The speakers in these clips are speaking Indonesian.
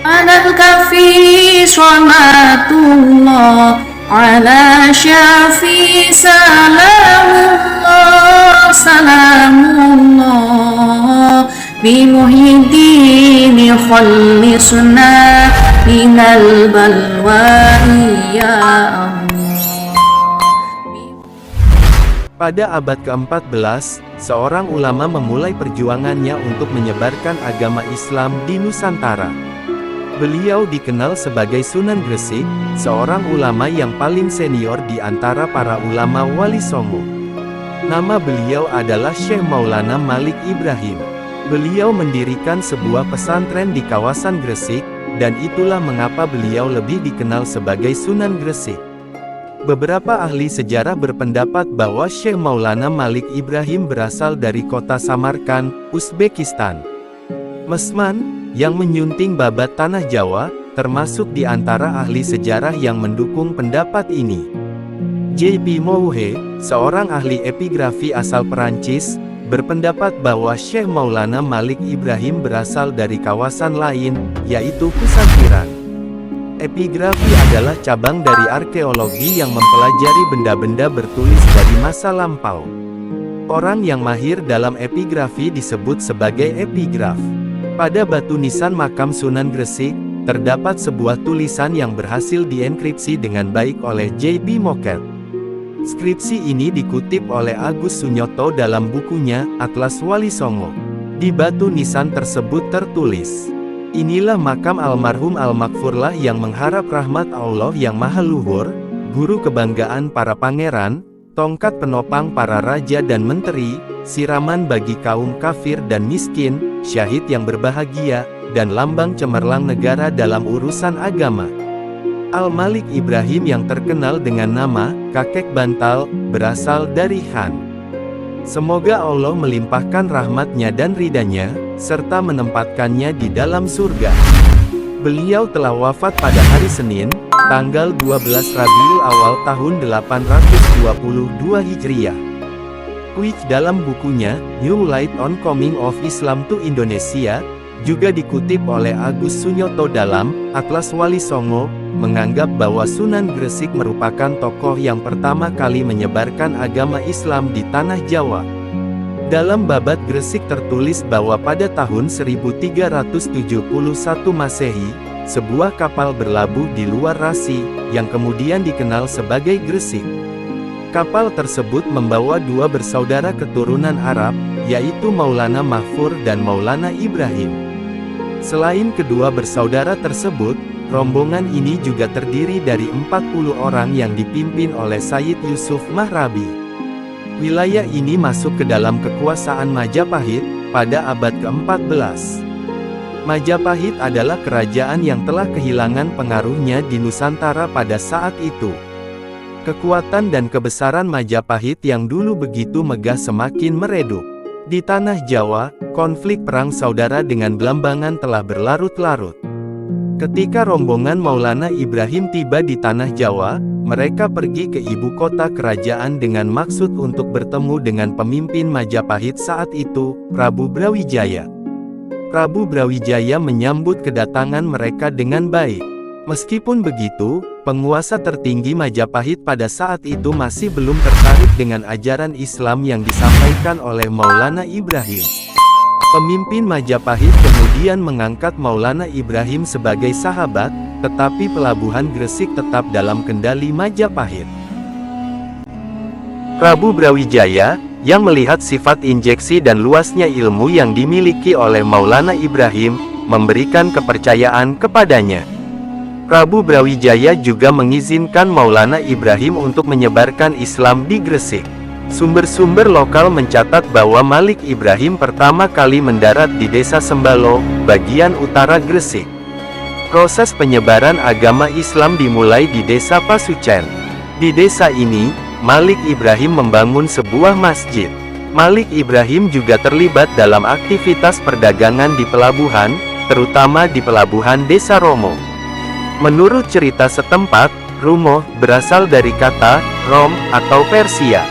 على الكفي صلاة الله على شافي سلام الله سلام الله بمحي الدين خلصنا من البلوى يا الله. Pada abad ke-14, seorang ulama memulai perjuangannya untuk menyebarkan agama Islam di Nusantara. Beliau dikenal sebagai Sunan Gresik, seorang ulama yang paling senior di antara para ulama Wali Songo. Nama beliau adalah Syekh Maulana Malik Ibrahim. Beliau mendirikan sebuah pesantren di kawasan Gresik, dan itulah mengapa beliau lebih dikenal sebagai Sunan Gresik. Beberapa ahli sejarah berpendapat bahwa Syekh Maulana Malik Ibrahim berasal dari kota Samarkand, Uzbekistan. Mesman, yang menyunting babat tanah Jawa, termasuk di antara ahli sejarah yang mendukung pendapat ini. J.P. Mouhe, seorang ahli epigrafi asal Perancis, berpendapat bahwa Syekh Maulana Malik Ibrahim berasal dari kawasan lain, yaitu Kusantiran. Epigrafi adalah cabang dari arkeologi yang mempelajari benda-benda bertulis dari masa lampau. Orang yang mahir dalam epigrafi disebut sebagai epigraf. Pada batu nisan makam Sunan Gresik, terdapat sebuah tulisan yang berhasil dienkripsi dengan baik oleh J.B. Moket. Skripsi ini dikutip oleh Agus Sunyoto dalam bukunya, Atlas Wali Songo. Di batu nisan tersebut tertulis, "Inilah makam almarhum Al-Makfurlah yang mengharap rahmat Allah yang maha luhur, guru kebanggaan para pangeran, tongkat penopang para raja dan menteri, siraman bagi kaum kafir dan miskin, syahid yang berbahagia, dan lambang cemerlang negara dalam urusan agama." Al-Malik Ibrahim yang terkenal dengan nama Kakek Bantal, berasal dari Han. Semoga Allah melimpahkan rahmatnya dan ridanya, serta menempatkannya di dalam surga. Beliau telah wafat pada hari Senin, tanggal 12 Rabiul Awal tahun 822 Hijriah. Quick dalam bukunya, New Light on Coming of Islam to Indonesia, juga dikutip oleh Agus Sunyoto dalam Atlas Wali Songo, menganggap bahwa Sunan Gresik merupakan tokoh yang pertama kali menyebarkan agama Islam di tanah Jawa. Dalam babat Gresik tertulis bahwa pada tahun 1371 Masehi, sebuah kapal berlabuh di luar Rasi, yang kemudian dikenal sebagai Gresik. Kapal tersebut membawa dua bersaudara keturunan Arab, yaitu Maulana Mahfur dan Maulana Ibrahim. Selain kedua bersaudara tersebut, rombongan ini juga terdiri dari 40 orang yang dipimpin oleh Sayyid Yusuf Mahrabi. Wilayah ini masuk ke dalam kekuasaan Majapahit, pada abad ke-14. Majapahit adalah kerajaan yang telah kehilangan pengaruhnya di Nusantara pada saat itu. Kekuatan dan kebesaran Majapahit yang dulu begitu megah semakin meredup. Di tanah Jawa, konflik perang saudara dengan Blambangan telah berlarut-larut. Ketika rombongan Maulana Ibrahim tiba di tanah Jawa, mereka pergi ke ibu kota kerajaan dengan maksud untuk bertemu dengan pemimpin Majapahit saat itu, Prabu Brawijaya. Prabu Brawijaya menyambut kedatangan mereka dengan baik. Meskipun begitu, penguasa tertinggi Majapahit pada saat itu masih belum tertarik dengan ajaran Islam yang disampaikan oleh Maulana Ibrahim. Pemimpin Majapahit kemudian mengangkat Maulana Ibrahim sebagai sahabat, tetapi pelabuhan Gresik tetap dalam kendali Majapahit. Prabu Brawijaya, yang melihat sifat injeksi dan luasnya ilmu yang dimiliki oleh Maulana Ibrahim, memberikan kepercayaan kepadanya. Prabu Brawijaya juga mengizinkan Maulana Ibrahim untuk menyebarkan Islam di Gresik. Sumber-sumber lokal mencatat bahwa Malik Ibrahim pertama kali mendarat di desa Sembalo, bagian utara Gresik. Proses penyebaran agama Islam dimulai di desa Pasucen. Di desa ini, Malik Ibrahim membangun sebuah masjid. Malik Ibrahim juga terlibat dalam aktivitas perdagangan di pelabuhan, terutama di pelabuhan Desa Romo. Menurut cerita setempat, Rumoh berasal dari kata Rom atau Persia.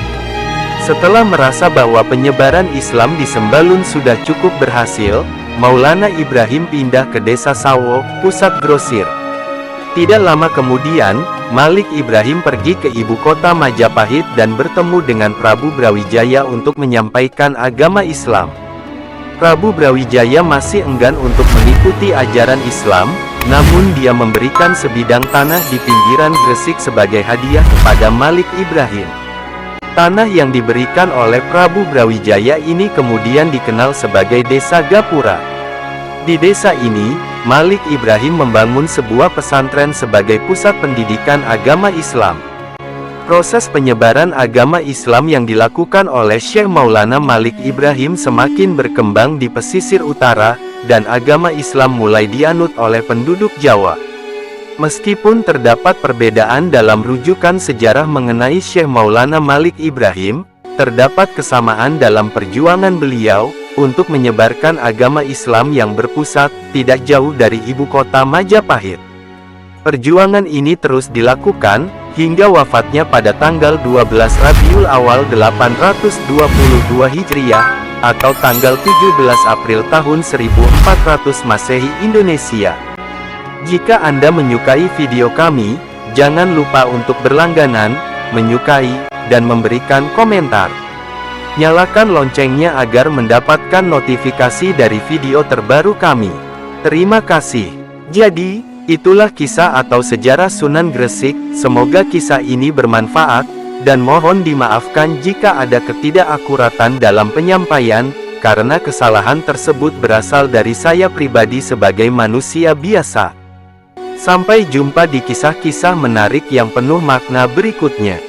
Setelah merasa bahwa penyebaran Islam di Sembalun sudah cukup berhasil, Maulana Ibrahim pindah ke desa Sawo, pusat grosir. Tidak lama kemudian, Malik Ibrahim pergi ke ibu kota Majapahit dan bertemu dengan Prabu Brawijaya untuk menyampaikan agama Islam. Prabu Brawijaya masih enggan untuk mengikuti ajaran Islam, namun dia memberikan sebidang tanah di pinggiran Gresik sebagai hadiah kepada Malik Ibrahim. Tanah yang diberikan oleh Prabu Brawijaya ini kemudian dikenal sebagai Desa Gapura. Di desa ini, Malik Ibrahim membangun sebuah pesantren sebagai pusat pendidikan agama Islam. Proses penyebaran agama Islam yang dilakukan oleh Syekh Maulana Malik Ibrahim semakin berkembang di pesisir utara, dan agama Islam mulai dianut oleh penduduk Jawa. Meskipun terdapat perbedaan dalam rujukan sejarah mengenai Syekh Maulana Malik Ibrahim, terdapat kesamaan dalam perjuangan beliau untuk menyebarkan agama Islam yang berpusat tidak jauh dari ibu kota Majapahit. Perjuangan ini terus dilakukan hingga wafatnya pada tanggal 12 Rabiul Awal 822 Hijriah atau tanggal 17 April tahun 1400 Masehi Indonesia. Jika Anda menyukai video kami, jangan lupa untuk berlangganan, menyukai, dan memberikan komentar. Nyalakan loncengnya agar mendapatkan notifikasi dari video terbaru kami. Terima kasih. Jadi, itulah kisah atau sejarah Sunan Gresik. Semoga kisah ini bermanfaat, dan mohon dimaafkan jika ada ketidakakuratan dalam penyampaian, karena kesalahan tersebut berasal dari saya pribadi sebagai manusia biasa. Sampai jumpa di kisah-kisah menarik yang penuh makna berikutnya.